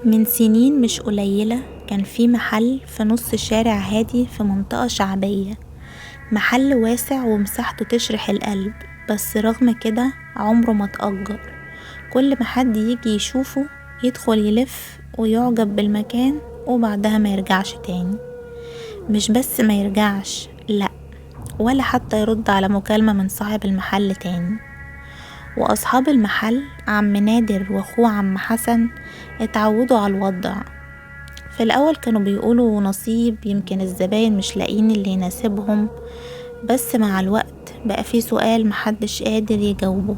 من سنين مش قليلة كان في محل في نص شارع هادي في منطقة شعبية. محل واسع ومساحته تشرح القلب، بس رغم كده عمره ما اتأجر. كل ما حد يجي يشوفه يدخل يلف ويعجب بالمكان وبعدها ما يرجعش تاني. مش بس ما يرجعش، لأ، ولا حتى يرد على مكالمة من صاحب المحل تاني. وأصحاب المحل عم نادر واخوه عم حسن اتعودوا على الوضع. في الأول كانوا بيقولوا نصيب، يمكن الزباين مش لاقيين اللي يناسبهم، بس مع الوقت بقى في سؤال محدش قادر يجاوبه: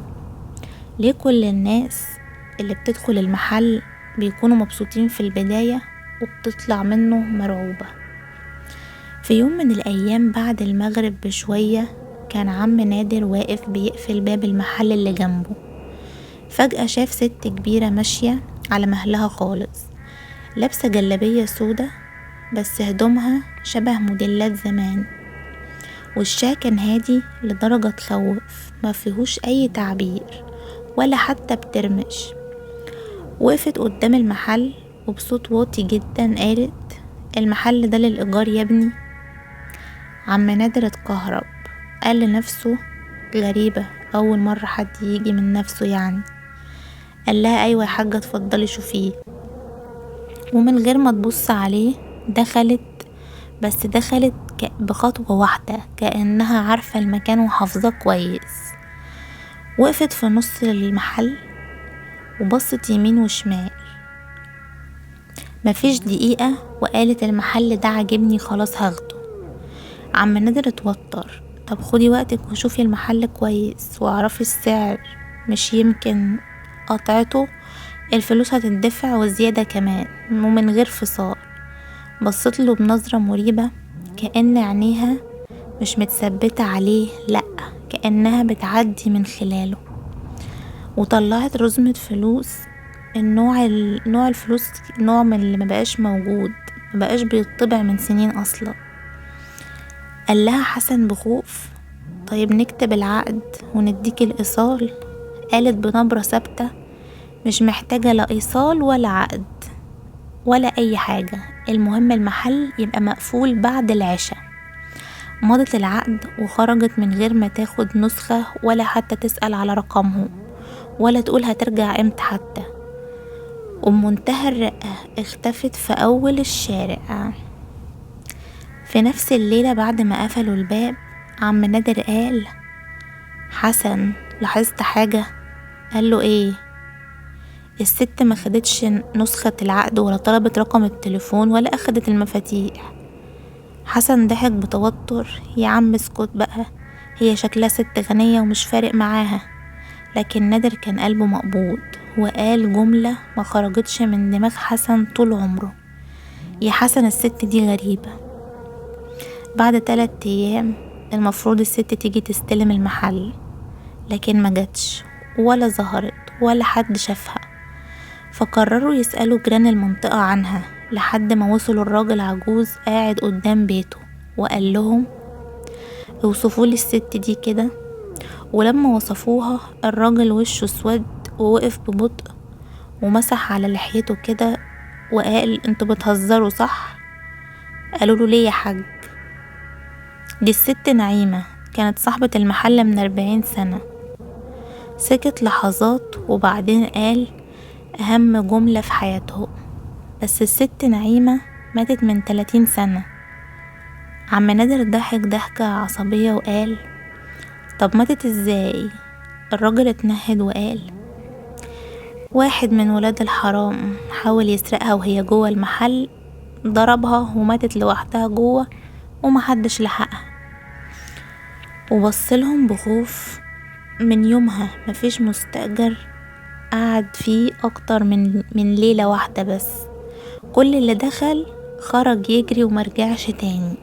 ليه كل الناس اللي بتدخل المحل بيكونوا مبسوطين في البداية وبتطلع منه مرعوبة؟ في يوم من الأيام بعد المغرب بشوية كان عم نادر واقف بيقفل باب المحل اللي جنبه. فجأة شاف ست كبيرة ماشية على مهلها خالص، لابسة جلابية سودا بس هدومها شبه موديلات زمان. وشها كان هادي لدرجة تخوف، ما فيهوش أي تعبير ولا حتى بترمش. وقفت قدام المحل وبصوت واطي جدا قالت: المحل ده للإيجار يا ابني؟ عم نادر اتكهرب، قال لنفسه: غريبة، أول مرة حد يجي من نفسه يعني. قال لها: أيوة يا حاجة، اتفضلي شوفيه. ومن غير ما تبص عليه دخلت، بس دخلت بخطوة واحدة كأنها عارفة المكان وحافظاه كويس. وقفت في نص المحل وبصت يمين وشمال، مفيش دقيقة وقالت: المحل ده عاجبني، خلاص هاخده. عم نادر اتوتر: طب خدي وقتك وشوفي المحل كويس واعرفي السعر، مش يمكن قطعته، الفلوس هتدفع وزيادة كمان ومن غير فصال. بصت له بنظرة مريبة، كأن عينيها مش متثبتة عليه، لأ، كأنها بتعدي من خلاله. وطلعت رزمة فلوس، نوع الفلوس، نوع من اللي مبقاش موجود، مبقاش بيطبع من سنين أصلا. قال لها حسن بخوف: طيب نكتب العقد ونديك الإيصال؟ قالت بنبرة ثابتة: مش محتاجة لا إيصال ولا عقد ولا أي حاجة، المهم المحل يبقى مقفول بعد العشاء. مضت العقد وخرجت من غير ما تاخد نسخة ولا حتى تسأل على رقمهم ولا تقول هترجع امتى حتى. وبمنتهى الرقة اختفت في أول الشارع. في نفس الليلة بعد ما قفلوا الباب عم نادر قال: حسن، لاحظت حاجة؟ قال له: ايه؟ الست ما خدتش نسخة العقد ولا طلبت رقم التليفون ولا أخدت المفاتيح. حسن ضحك بتوتر: يا عم اسكت بقى، هي شكلها ست غنية ومش فارق معاها. لكن نادر كان قلبه مقبوض وقال جملة ما خرجتش من دماغ حسن طول عمره: يا حسن، الست دي غريبة. بعد 3 أيام المفروض الست تيجي تستلم المحل، لكن ما جاتش ولا ظهرت ولا حد شافها. فقرروا يسألوا جيران المنطقة عنها لحد ما وصلوا الراجل عجوز قاعد قدام بيته وقال لهم: اوصفولي الست دي كده. ولما وصفوها الراجل وشه اسود ووقف ببطء ومسح على لحيته كده وقال: انتوا بتهزروا صح؟ قالوا له: ليه يا حاج؟ دي الست نعيمة، كانت صاحبة المحل من 40 سنة. سكت لحظات وبعدين قال أهم جملة في حياته: بس الست نعيمة ماتت من 30 سنة. عم نادر ضحك ضحكة عصبية وقال: طب ماتت ازاي؟ الراجل اتنهد وقال: واحد من ولاد الحرام حاول يسرقها وهي جوه المحل، ضربها وماتت لوحدها جوه ومحدش لحقها. وبصلهم بخوف. من يومها مفيش مستأجر قعد فيه اكتر من ليلة واحدة بس. كل اللي دخل خرج يجري ومرجعش تاني.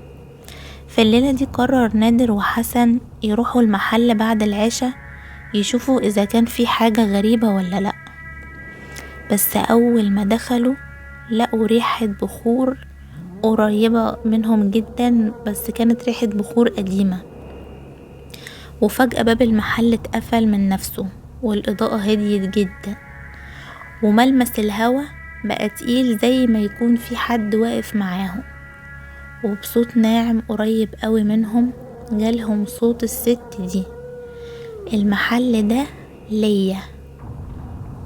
في الليلة دي قرر نادر وحسن يروحوا المحل بعد العشاء يشوفوا اذا كان في حاجة غريبة ولا لا. بس اول ما دخلوا لقوا ريحة بخور قريبة منهم جدا، بس كانت ريحة بخور قديمة. وفجأة باب المحل اتقفل من نفسه والإضاءة هديت جدا، وملمس الهوا بقى تقيل زي ما يكون في حد واقف معاهم. وبصوت ناعم قريب قوي منهم جالهم صوت الست دي: المحل ده ليا.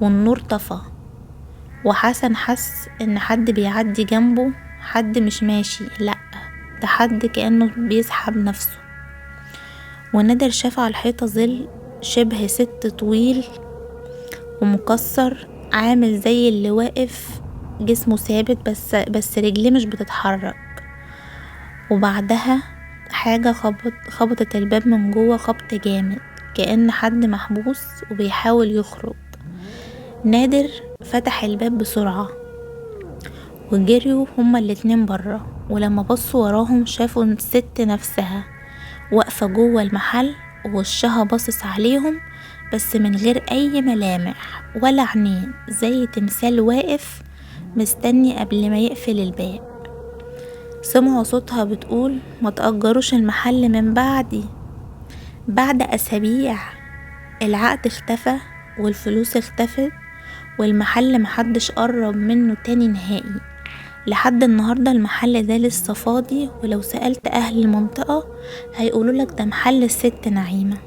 والنور طفى، وحسن حس ان حد بيعدي جنبه، حد مش ماشي، لأ، ده حد كأنه بيسحب نفسه. ونادر شاف على الحيطة ظل شبه ست طويل ومكسر، عامل زي اللي واقف جسمه ثابت بس رجليه مش بتتحرك. وبعدها حاجة خبطت الباب من جوه خبط جامد، كأن حد محبوس وبيحاول يخرج. نادر فتح الباب بسرعة وجريوا هما الاتنين برا، ولما بصوا وراهم شافوا الست نفسها واقفة جوه المحل ووشها باصص عليهم، بس من غير اي ملامح ولا عينين، زي تمثال واقف مستني قبل ما يقفل الباب. سمعوا صوتها بتقول: ما تأجروش المحل من بعدي. بعد أسابيع العقد اختفى والفلوس اختفت، والمحل محدش قرب منه تاني نهائي. لحد النهاردة المحل ده لسه فاضي، ولو سألت أهل المنطقة هيقولولك ده محل الست نعيمة.